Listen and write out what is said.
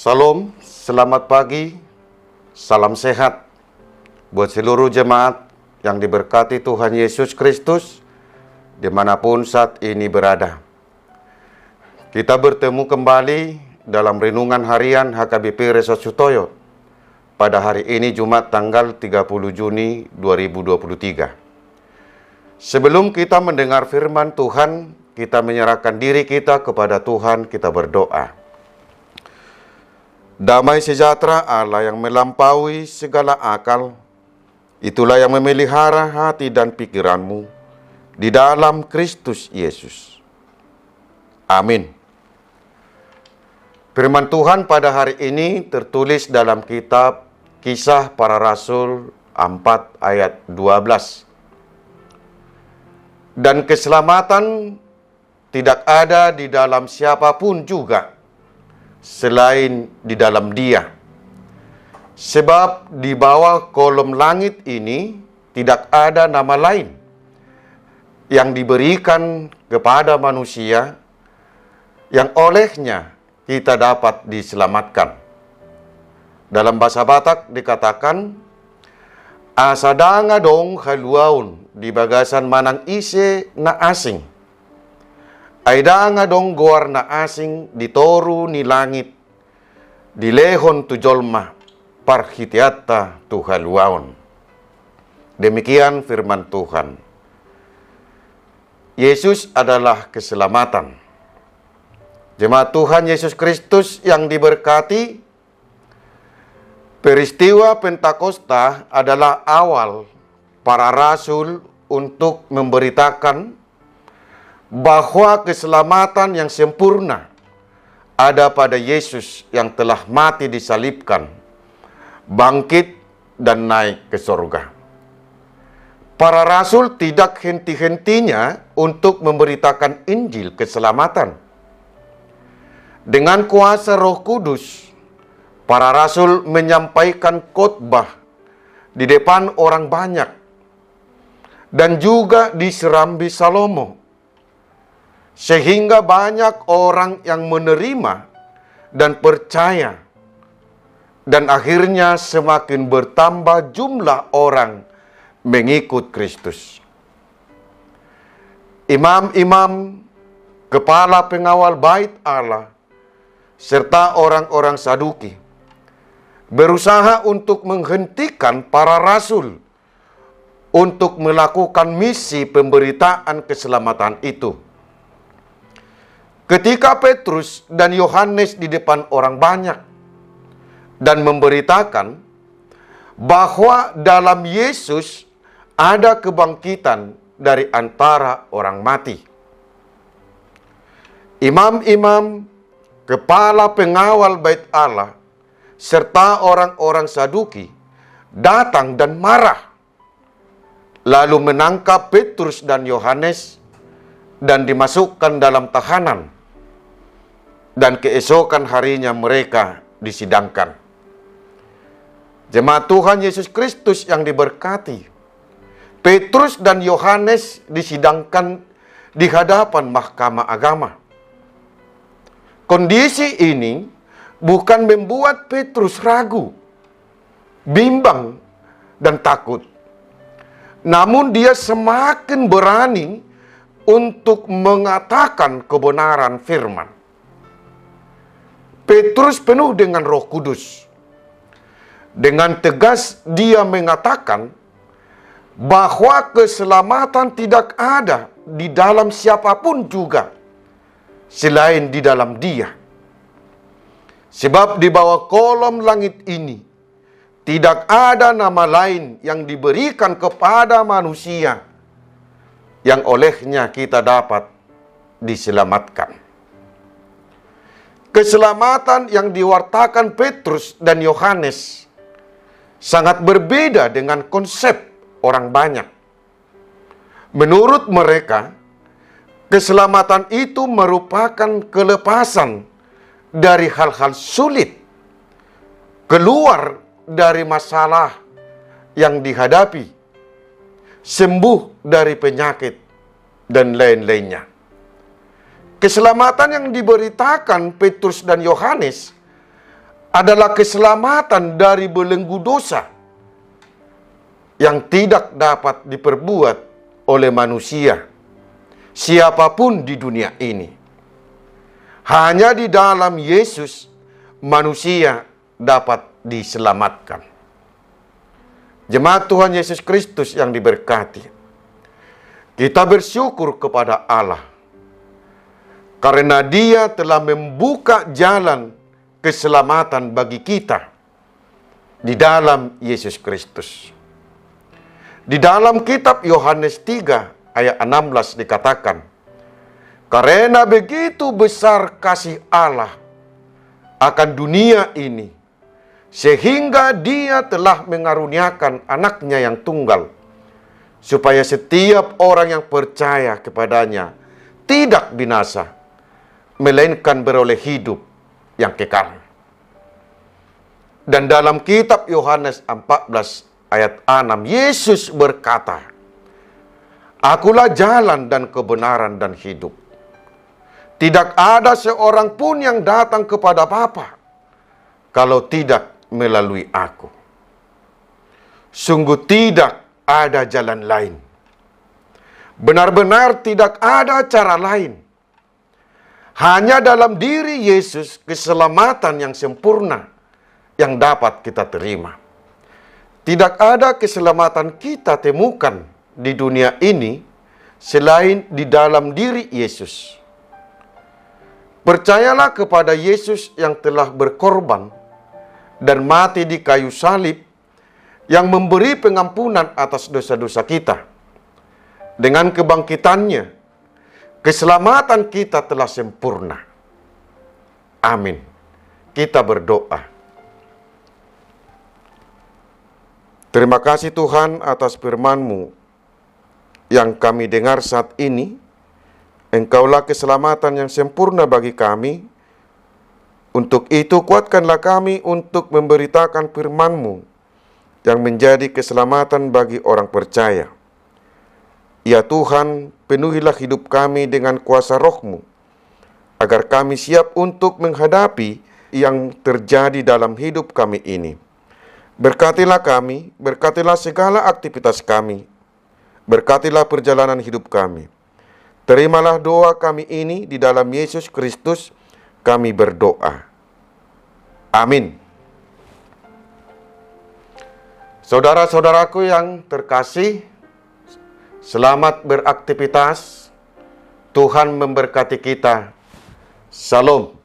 Salam, selamat pagi, salam sehat buat seluruh jemaat yang diberkati Tuhan Yesus Kristus dimanapun saat ini berada. Kita bertemu kembali dalam renungan harian HKBP Resort Sutoyo pada hari ini Jumat tanggal 30 Juni 2023. Sebelum kita mendengar firman Tuhan, kita menyerahkan diri kita kepada Tuhan, kita berdoa. Damai sejahtera Allah yang melampaui segala akal, itulah yang memelihara hati dan pikiranmu di dalam Kristus Yesus. Amin. Firman Tuhan pada hari ini tertulis dalam kitab Kisah Para Rasul 4 ayat 12. Dan keselamatan tidak ada di dalam siapapun juga selain di dalam Dia. Sebab di bawah kolom langit ini tidak ada nama lain yang diberikan kepada manusia yang olehnya kita dapat diselamatkan. Dalam bahasa Batak dikatakan, asadanga dong haluaun di bagasan manang ise na asing. Aida nga dong goar na asing ditoru ni langit, dilehon tu jolma, parhitiata tu haluaon. Demikian firman Tuhan. Yesus adalah keselamatan. Jemaat Tuhan Yesus Kristus yang diberkati, peristiwa Pentakosta adalah awal para rasul untuk memberitakan bahwa keselamatan yang sempurna ada pada Yesus yang telah mati disalibkan, bangkit, dan naik ke surga. Para rasul tidak henti-hentinya untuk memberitakan Injil keselamatan. Dengan kuasa Roh Kudus, para rasul menyampaikan khotbah di depan orang banyak dan juga di Serambi Salomo, sehingga banyak orang yang menerima dan percaya, dan akhirnya semakin bertambah jumlah orang mengikut Kristus. Imam-imam, kepala pengawal bait Allah, serta orang-orang Saduki berusaha untuk menghentikan para rasul untuk melakukan misi pemberitaan keselamatan itu. Ketika Petrus dan Yohanes di depan orang banyak dan memberitakan bahwa dalam Yesus ada kebangkitan dari antara orang mati, imam-imam, kepala pengawal bait Allah, serta orang-orang Saduki datang dan marah, lalu menangkap Petrus dan Yohanes dan dimasukkan dalam tahanan. Dan keesokan harinya mereka disidangkan. Jemaat Tuhan Yesus Kristus yang diberkati, Petrus dan Yohanes disidangkan di hadapan mahkamah agama. Kondisi ini bukan membuat Petrus ragu, bimbang, dan takut. Namun dia semakin berani untuk mengatakan kebenaran firman. Petrus penuh dengan Roh Kudus. Dengan tegas dia mengatakan bahwa keselamatan tidak ada di dalam siapapun juga selain di dalam Dia. Sebab di bawah kolom langit ini tidak ada nama lain yang diberikan kepada manusia yang olehnya kita dapat diselamatkan. Keselamatan yang diwartakan Petrus dan Yohanes sangat berbeda dengan konsep orang banyak. Menurut mereka, keselamatan itu merupakan kelepasan dari hal-hal sulit, keluar dari masalah yang dihadapi, sembuh dari penyakit, dan lain-lainnya. Keselamatan yang diberitakan Petrus dan Yohanes adalah keselamatan dari belenggu dosa yang tidak dapat diperbuat oleh manusia, siapapun di dunia ini. Hanya di dalam Yesus manusia dapat diselamatkan. Jemaat Tuhan Yesus Kristus yang diberkati, kita bersyukur kepada Allah karena Dia telah membuka jalan keselamatan bagi kita di dalam Yesus Kristus. Di dalam kitab Yohanes 3 ayat 16 dikatakan, karena begitu besar kasih Allah akan dunia ini, sehingga Dia telah mengaruniakan anaknya yang tunggal, supaya setiap orang yang percaya kepadanya tidak binasa, melainkan beroleh hidup yang kekal. Dan dalam kitab Yohanes 14 ayat 6, Yesus berkata, Akulah jalan dan kebenaran dan hidup. Tidak ada seorang pun yang datang kepada Bapa kalau tidak melalui aku. Sungguh tidak ada jalan lain. Benar-benar tidak ada cara lain. Hanya dalam diri Yesus keselamatan yang sempurna yang dapat kita terima. Tidak ada keselamatan kita temukan di dunia ini selain di dalam diri Yesus. Percayalah kepada Yesus yang telah berkorban dan mati di kayu salib, yang memberi pengampunan atas dosa-dosa kita. Dengan kebangkitannya, keselamatan kita telah sempurna. Amin. Kita berdoa. Terima kasih Tuhan atas firman-Mu yang kami dengar saat ini. Engkaulah keselamatan yang sempurna bagi kami. Untuk itu kuatkanlah kami untuk memberitakan firman-Mu yang menjadi keselamatan bagi orang percaya. Ya Tuhan, penuhilah hidup kami dengan kuasa Roh-Mu, agar kami siap untuk menghadapi yang terjadi dalam hidup kami ini. Berkatilah kami, berkatilah segala aktivitas kami, berkatilah perjalanan hidup kami. Terimalah doa kami ini di dalam Yesus Kristus kami berdoa. Amin. Saudara-saudaraku yang terkasih, selamat beraktivitas. Tuhan memberkati kita. Salam.